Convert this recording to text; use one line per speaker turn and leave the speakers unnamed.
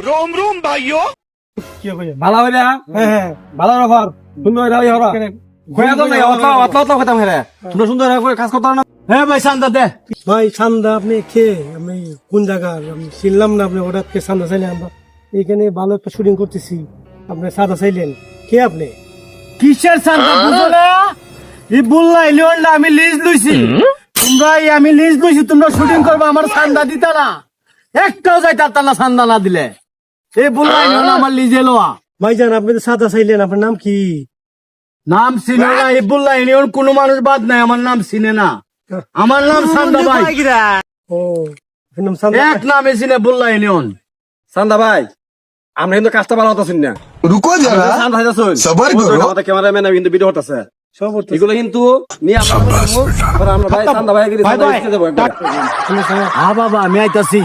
रोम रोम भाइयों
কি কইয়া ভালো হইরা হ্যাঁ ভালো রাখার সুন্দর হইরা হইরা কইয়া তো নাই অত কথা হেরে তোমরা সুন্দর করে কাজ করতে না হ্যাঁ ভাই চান্দা দে
ভাই সান্দা আপনি কে আমি কোন জায়গার আমি চিনলাম না আপনি হঠাৎ কে সান্দা চাইলেন আমরা এইখানে ভালো একটা শুটিং করতেছি আপনি সাদা চাইলেন কে আপনি
কিসের চান্দা বুঝো না এই বললাই লিওন আমি লিজ লইছি তোমরা আমি লিজ লইছি তোমরা শুটিং করবে আমার চান্দা দিতা না একটাও যাইতা না চান্দা না দিলে এই বললাই লিওন আমার লিজে লওয়া
ভাইজান আপনি তো সাদা চাইলেন আপনার নাম কি
নাম চিনে না এই বললাই লিওন কোনো মানুষ বাদ নাই আমার নাম চিনে না আমার নাম চান্দা ভাই
ও আপনার নাম সান্দা
এক নামে চিনে বললাই লিওন চান্দা ভাই আমরা কিন্তু কাজটা ভালো হতাছি না
रुको जरा सबर करो
ক্যামেরাম্যান কিন্তু ভিডিও হতাছে
সব হচ্ছে।
এগুলো কিন্তু নিয়ে আমরা আমরা ভাই চান্দা ভাই গিয়ে দেবো হ্যাঁ বাবা আমি আইতাছি